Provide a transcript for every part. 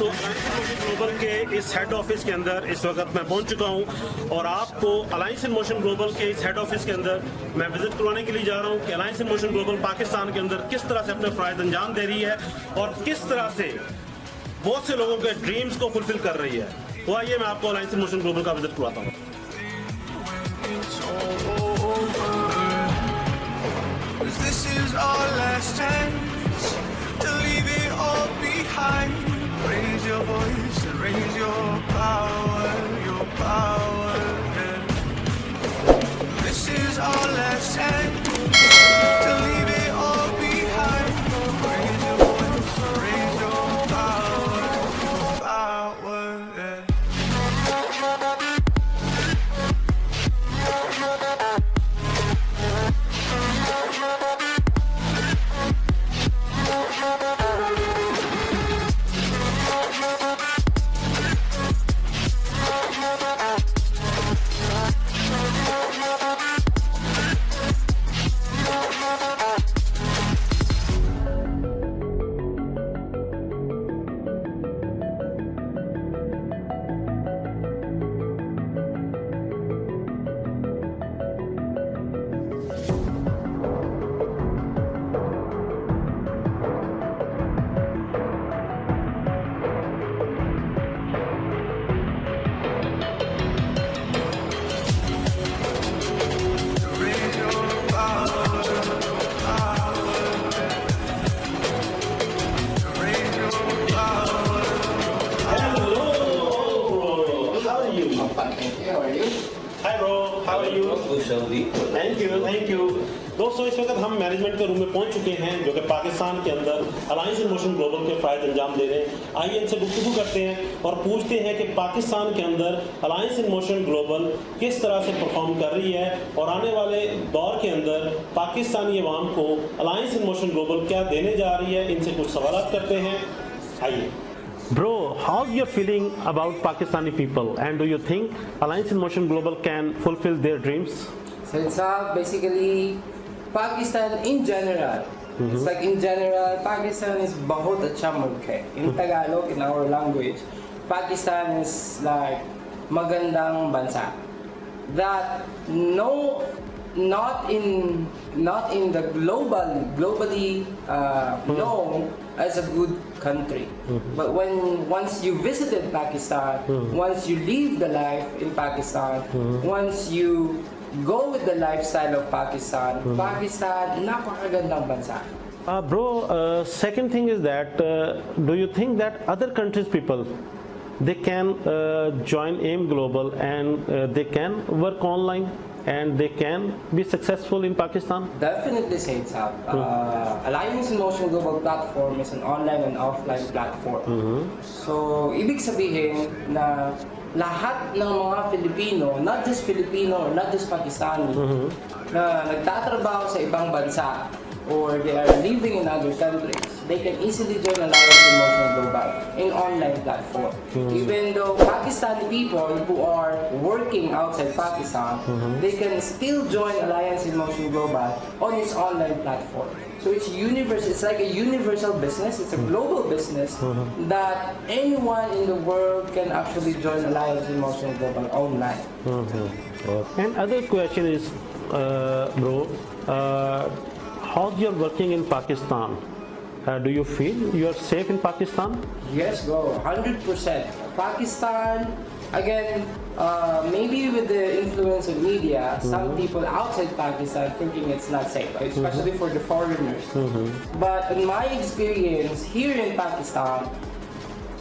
तो ग्लोबल के इस हेड ऑफिस के अंदर इस वक्त मैं पहुंच चुका हूं और आपको अलायंस इन मोशन ग्लोबल के इस हेड ऑफिस के अंदर मैं विजिट करवाने के लिए जा रहा हूं कि alliance in motion global Pakistan के अंदर किस तरह से अपने फ़राइज़ अंजाम दे रही है और किस तरह से बहुत से लोगों के ड्रीम्स को फुलफिल कर रही है। तो आइए मैं आपको अलायंस इन मोशन ग्लोबल का विजिट करवाता हूँ। This is our last chance to leave it all behind. Raise your voice and raise your power, your power. Yeah. This is our last chance to leave it all behind. Raise your voice and raise your power, your power. Yeah. Hi bro, how are you? Thank you. दोस्तों, इस वक्त हम management के room में पहुंच चुके हैं जो कि पाकिस्तान के अंदर अलायंस इन मोशन ग्लोबल के फ़राइज़ अंजाम दे रहे हैं। आइए इनसे गुफ्तगू करते हैं और पूछते हैं कि पाकिस्तान के अंदर अलायंस इन मोशन ग्लोबल किस तरह से परफॉर्म कर रही है और आने वाले दौर के अंदर पाकिस्तानी अवाम को अलायंस इन मोशन ग्लोबल क्या देने जा रही है। इनसे कुछ सवाल करते हैं। आइए Bro, how's your feeling about Pakistani people, and do you think Alliance in Motion Global can fulfill their dreams? So it's basically Pakistan in general. It's like in general, Pakistan is बहुत अच्छा मुल्क है. In Tagalog, in our language, Pakistan is like magandang bansa. That not in the globally known as a good country. But once you visited Pakistan, once you live the life in Pakistan, once you go with the lifestyle of Pakistan, Pakistan napakagandang bansa. Bro, second thing is that do you think that other countries people they can join AIM Global and they can work online and they can be successful in Pakistan? Definitely say it's up. Alliance in Motion Global platform is an online and offline platform. So, ibig sabihin na lahat ng mga Filipino, not just Filipino or not just Pakistani, na nagtatrabaho sa ibang bansa or they are living in other countries, they can easily join Alliance in Motion Global in online platform. Even though Pakistani people who are working outside Pakistan, they can still join Alliance in Motion Global on its online platform. So it's universal. It's like a universal business. It's a global business that anyone in the world can actually join Alliance in Motion Global online. And other question is, bro, how you're working in Pakistan? Do you feel you are safe in Pakistan? Yes, bro, 100%. Pakistan, again, maybe with the influence of media, some people outside Pakistan thinking it's not safe, especially for the foreigners. But in my experience here in Pakistan,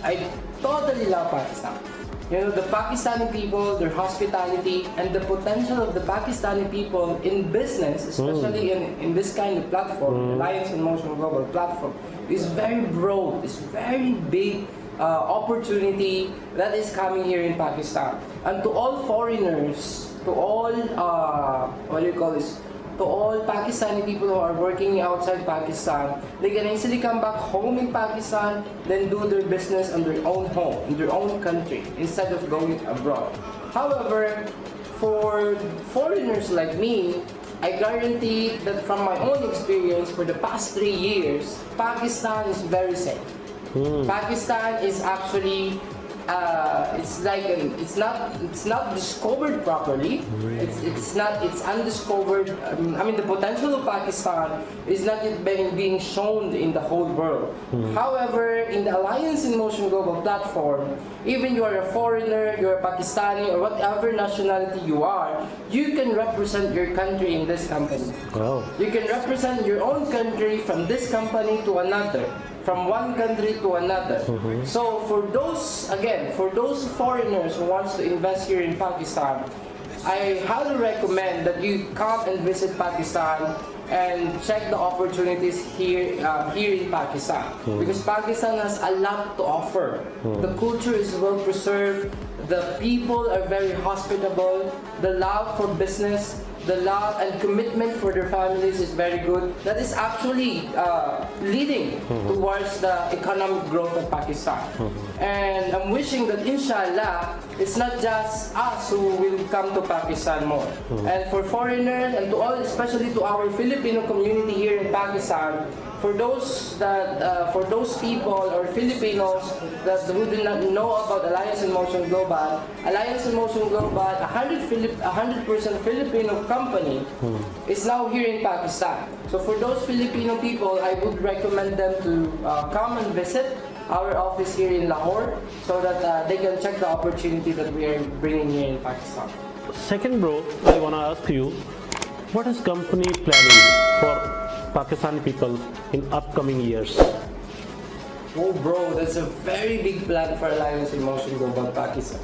I totally love Pakistan. You know, the Pakistani people, their hospitality, and the potential of the Pakistani people in business, especially in this kind of platform, Alliance in Motion Global platform, is very broad. It's very big opportunity that is coming here in Pakistan. And to all foreigners, to all to all Pakistani people who are working outside Pakistan, they can easily come back home in Pakistan, then do their business on their own home, in their own country, instead of going abroad. However, for foreigners like me, I guarantee that from my own experience for the past 3 years, Pakistan is very safe. Pakistan is actually it's not discovered properly. It's undiscovered. The potential of Pakistan is not yet being shown in the whole world. However, in the Alliance in Motion Global platform, even you are a foreigner, you're a Pakistani or whatever nationality you are, you can represent your country in this company. Wow. You can represent your own country from this company to another, from one country to another. So for those foreigners who wants to invest here in Pakistan, I highly recommend that you come and visit Pakistan and check the opportunities here in Pakistan, because Pakistan has a lot to offer. The culture is well preserved, the people are very hospitable, the love for business, the love and commitment for their families is very good. That is actually leading towards the economic growth of Pakistan. And I'm wishing that inshallah, it's not just us who will come to Pakistan more. And for foreigners and to all, especially to our Filipino community here in Pakistan, for those people or Filipinos who do not know about Alliance in Motion Global, Alliance in Motion Global, 100% Filipino company is now here in Pakistan. So for those Filipino people, I would recommend them to come and visit our office here in Lahore so that they can check the opportunity that we are bringing here in Pakistan. Second, bro, I want to ask you, what is company planning for Pakistani people in upcoming years? Oh bro, that's a very big plan for Alliance in Motion Global Pakistan,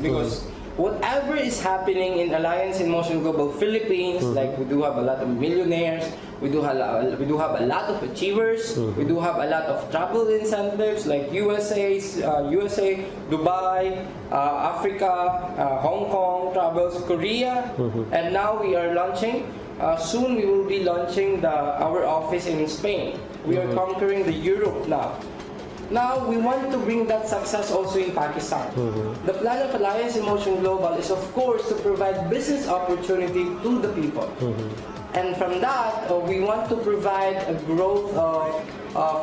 because whatever is happening in Alliance in Motion Global Philippines, like we do have a lot of millionaires, we do have a lot of achievers, we do have a lot of travel incentives like USA, Dubai, Africa, Hong Kong travels, Korea, and now we are launching. Soon we will be launching our office in Spain. We are conquering the Europe now. Now we want to bring that success also in Pakistan. The plan of Alliance in Motion Global is of course to provide business opportunity to the people. And from that, we want to provide a growth,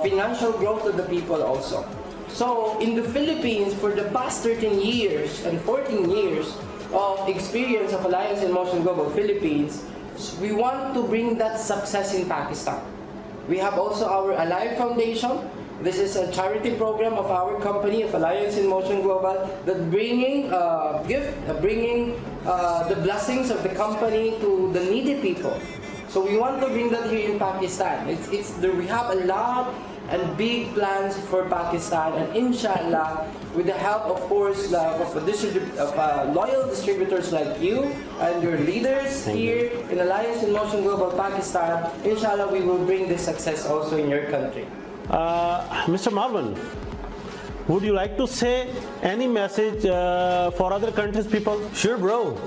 financial growth to the people also. So in the Philippines, for the past 13 years and 14 years of experience of Alliance in Motion Global Philippines, we want to bring that success in Pakistan. We have also our Alive Foundation. This is a charity program of our company, of Alliance in Motion Global, that bringing the blessings of the company to the needy people. So we want to bring that here in Pakistan. We have a lot and big plans for Pakistan, and inshallah, with the help, of course, of loyal distributors like you and your leaders here in Alliance in Motion Global Pakistan, inshallah, we will bring this success also in your country. Mr. Marwan, would you like to say any message for other countries' people? Sure, bro.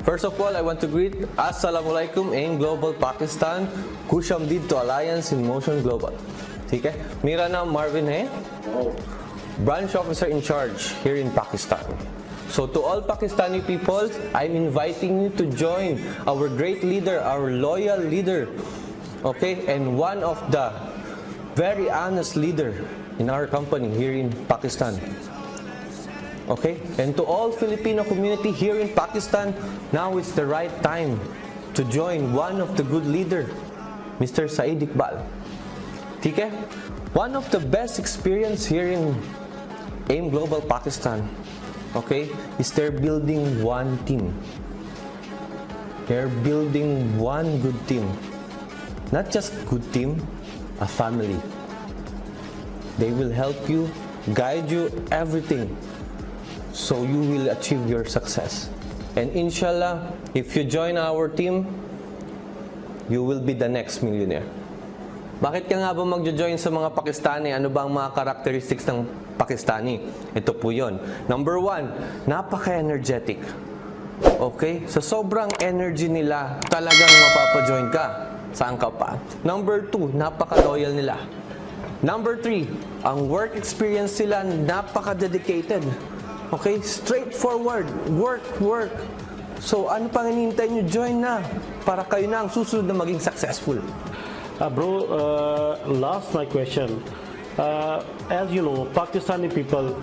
First of all, I want to greet Assalamualaikum AIM Global Pakistan, खुशामदीद to Alliance in Motion Global. ठीक है, मेरा नाम Marvin है, branch officer in charge here in Pakistan. So to all Pakistani people, I'm inviting you to join our great leader, our loyal leader, okay, and one of the very honest leader in our company here in Pakistan. Okay, and to all Filipino community here in Pakistan, now is the right time to join one of the good leader, Mr. Said Iqbal. ठीक है? One of the best experience here in AIM Global Pakistan, okay, is they're building one team. They're building one good team. Not just good team, a family. They will help you, guide you, everything, so you will achieve your success. And inshallah, if you join our team, you will be the next millionaire. Bakit ka nga ba magjo-join sa mga Pakistani? Ano ba ang mga characteristics ng Pakistani? Ito po yun. Number 1, napaka-energetic. Okay? Sa sobrang energy nila, talagang mapapajoin ka. Saan ka pa? Number 2, napaka-loyal nila. Number 3, ang work experience sila, napaka-dedicated. Okay? Straightforward. Work. So, ano pang hinihintay nyo? Join na. Para kayo na ang susunod na maging successful. Bro, last my question. As you know, Pakistani people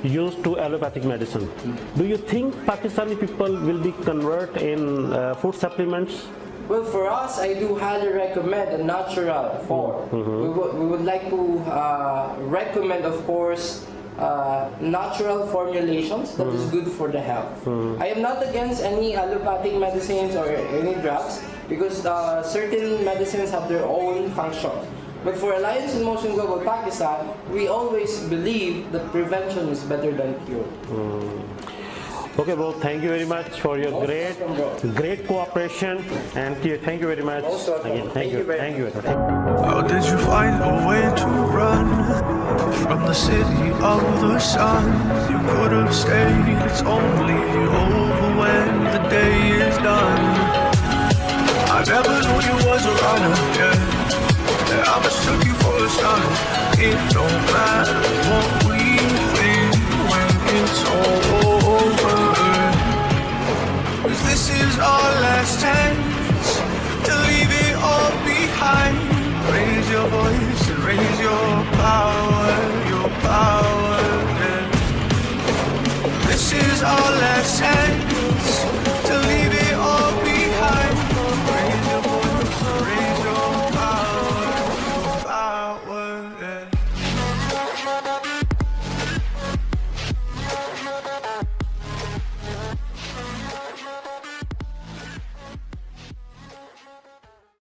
used to allopathic medicine. Do you think Pakistani people will be convert in food supplements? Well, for us, I do highly recommend a natural form. We would like to recommend, of course, natural formulations that is good for the health. I am not against any allopathic medicines or any drugs because certain medicines have their own functions. But for Alliance in Motion Global Pakistan, we always believe that prevention is better than cure. Okay, bro. Thank you very much for your Most welcome, bro. great cooperation, and thank you very much. Most welcome. Again, Thank you very thank you. How did you find a way to run from the city of the sun? You could have stayed, it's only over when the day is done. I never knew you was a runner, yeah. I mistook you for a stunner. It don't matter what we think when it's all over. 'Cause this is our last chance to leave it all behind. Raise your voice and raise your power, yeah. This is our last chance